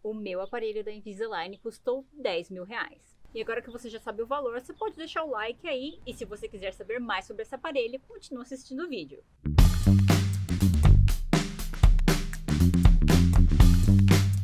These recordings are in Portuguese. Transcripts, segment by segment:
O meu aparelho da Invisalign custou 10 mil reais. E agora que você já sabe o valor, você pode deixar o like aí. E se você quiser saber mais sobre esse aparelho, continue assistindo o vídeo.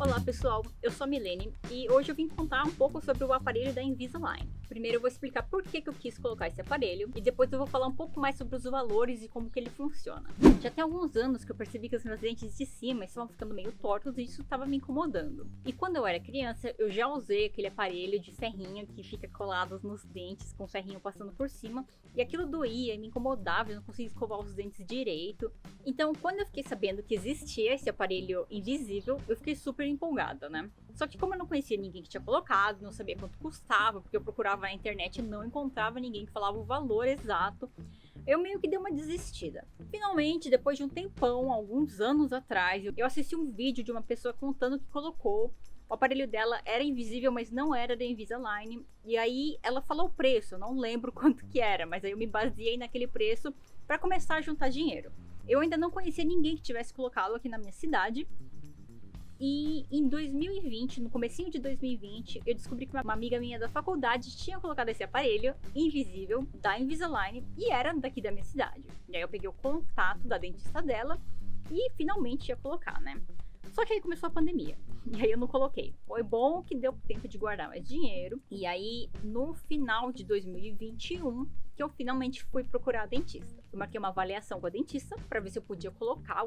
Olá pessoal, eu sou a Milene e hoje eu vim contar um pouco sobre o aparelho da Invisalign. Primeiro eu vou explicar por que eu quis colocar esse aparelho e depois eu vou falar um pouco mais sobre os valores e como que ele funciona. Já tem alguns anos que eu percebi que os meus dentes de cima estavam ficando meio tortos e isso estava me incomodando. E quando eu era criança eu já usei aquele aparelho de ferrinho que fica colado nos dentes com o ferrinho passando por cima e aquilo doía e me incomodava, eu não conseguia escovar os dentes direito. Então quando eu fiquei sabendo que existia esse aparelho invisível, eu fiquei super empolgada, né? Só que como eu não conhecia ninguém que tinha colocado, não sabia quanto custava, porque eu procurava na internet e não encontrava ninguém que falava o valor exato, eu meio que dei uma desistida. Finalmente, depois de um tempão, alguns anos atrás, eu assisti um vídeo de uma pessoa contando que colocou. O aparelho dela era invisível, mas não era da Invisalign. E aí ela falou o preço, eu não lembro quanto que era, mas aí eu me baseei naquele preço para começar a juntar dinheiro. Eu ainda não conhecia ninguém que tivesse colocado aqui na minha cidade. E em 2020, no comecinho de 2020, eu descobri que uma amiga minha da faculdade tinha colocado esse aparelho invisível da Invisalign e era daqui da minha cidade. E aí eu peguei o contato da dentista dela e finalmente ia colocar, né? Só que aí começou a pandemia. E aí eu não coloquei. Foi bom que deu tempo de guardar mais dinheiro. E aí, no final de 2021, que eu finalmente fui procurar a dentista. Eu marquei uma avaliação com a dentista para ver se eu podia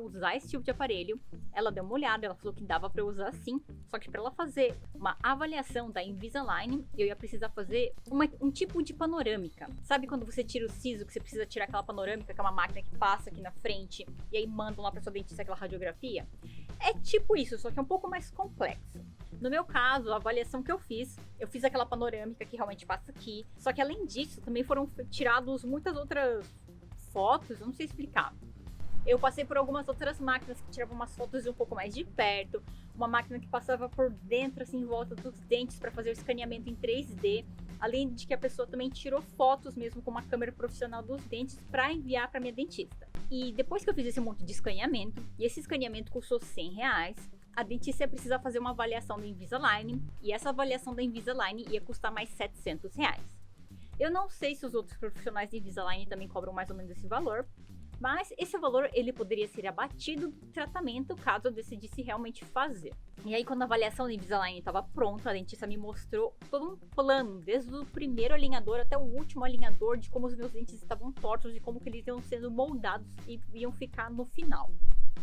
usar esse tipo de aparelho. Ela deu uma olhada, ela falou que dava para eu usar sim. Só que para ela fazer uma avaliação da Invisalign, eu ia precisar fazer um tipo de panorâmica. Sabe quando você tira o siso, que você precisa tirar aquela panorâmica, que é uma máquina que passa aqui na frente e aí mandam lá para sua dentista aquela radiografia? É tipo isso, só que é um pouco mais complexo. No meu caso, a avaliação que eu fiz aquela panorâmica que realmente passa aqui. Só que além disso, também foram tiradas muitas outras fotos, eu não sei explicar. Eu passei por algumas outras máquinas que tiravam umas fotos de um pouco mais de perto. Uma máquina que passava por dentro, assim, em volta dos dentes para fazer o escaneamento em 3D. Além de que a pessoa também tirou fotos mesmo com uma câmera profissional dos dentes para enviar para minha dentista. E depois que eu fiz esse monte de escaneamento, e esse escaneamento custou 100 reais, a dentista ia precisar fazer uma avaliação da Invisalign, e essa avaliação da Invisalign ia custar mais 700 reais. Eu não sei se os outros profissionais de Invisalign também cobram mais ou menos esse valor, mas esse valor ele poderia ser abatido do tratamento caso eu decidisse realmente fazer. E aí quando a avaliação da Invisalign estava pronta, a dentista me mostrou todo um plano, desde o primeiro alinhador até o último alinhador, de como os meus dentes estavam tortos e como que eles iam sendo moldados e iam ficar no final.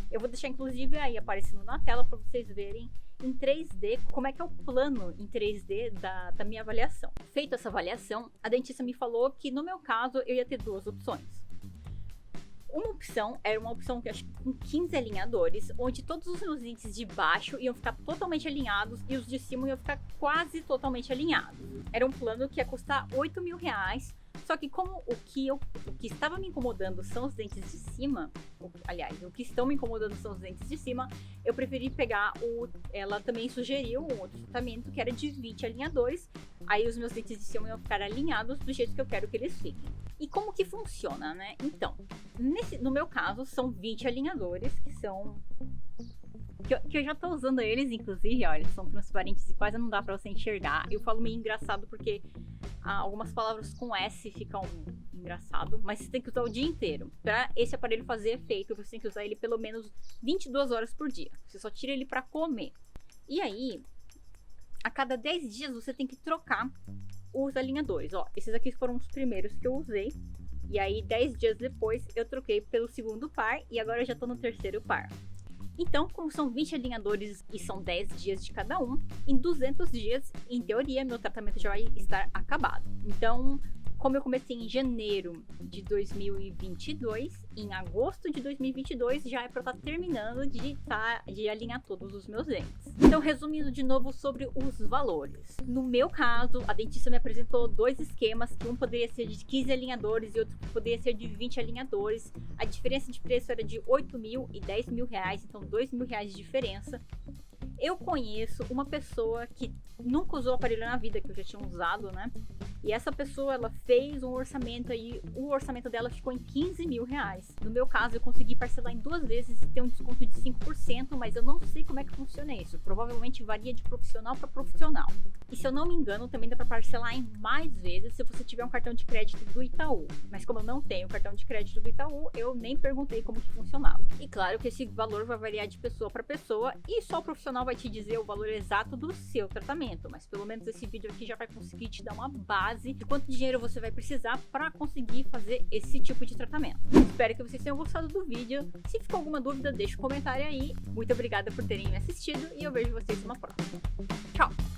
Eu vou deixar inclusive aí aparecendo na tela para vocês verem em 3D como é que é o plano em 3D da minha avaliação. Feita essa avaliação, a dentista me falou que no meu caso eu ia ter duas opções. Uma opção era uma opção que eu acho que com 15 alinhadores, onde todos os meus dentes de baixo iam ficar totalmente alinhados e os de cima iam ficar quase totalmente alinhados. Era um plano que ia custar 8 mil reais, só que como o que estava me incomodando são os dentes de cima, o que estão me incomodando são os dentes de cima, eu preferi pegar ela também sugeriu um outro tratamento que era de 20 alinhadores, aí os meus dentes de cima iam ficar alinhados do jeito que eu quero que eles fiquem. E como que funciona, né? Então, no meu caso, são 20 alinhadores, que eu já tô usando eles, inclusive, ó, eles são transparentes e quase não dá pra você enxergar. Eu falo meio engraçado porque algumas palavras com S ficam engraçado, mas você tem que usar o dia inteiro. Pra esse aparelho fazer efeito, você tem que usar ele pelo menos 22 horas por dia. Você só tira ele pra comer. E aí, a cada 10 dias você tem que trocar os alinhadores. Ó, esses aqui foram os primeiros que eu usei. E aí, 10 dias depois, eu troquei pelo segundo par e agora eu já tô no terceiro par. Então, como são 20 alinhadores e são 10 dias de cada um, em 200 dias, em teoria, meu tratamento já vai estar acabado. Então, como eu comecei em janeiro de 2022, em agosto de 2022 já é para eu estar terminando de alinhar todos os meus dentes. Então, resumindo de novo sobre os valores. No meu caso, a dentista me apresentou dois esquemas, que um poderia ser de 15 alinhadores e outro poderia ser de 20 alinhadores. A diferença de preço era de 8 mil e 10 mil reais, então 2 mil reais de diferença. Eu conheço uma pessoa que nunca usou o aparelho na vida, que eu já tinha usado, né? E essa pessoa, ela fez um orçamento aí, o orçamento dela ficou em 15 mil reais. No meu caso, eu consegui parcelar em 2 vezes e ter um desconto de 5%, mas eu não sei como é que funciona isso. Provavelmente varia de profissional para profissional. E se eu não me engano, também dá para parcelar em mais vezes se você tiver um cartão de crédito do Itaú. Mas como eu não tenho cartão de crédito do Itaú, eu nem perguntei como que funcionava. E claro que esse valor vai variar de pessoa para pessoa e só o profissional vai te dizer o valor exato do seu tratamento. Mas pelo menos esse vídeo aqui já vai conseguir te dar uma base de quanto dinheiro você vai precisar para conseguir fazer esse tipo de tratamento. Espero que vocês tenham gostado do vídeo. Se ficou alguma dúvida, deixa um comentário aí. Muito obrigada por terem me assistido e eu vejo vocês numa próxima. Tchau!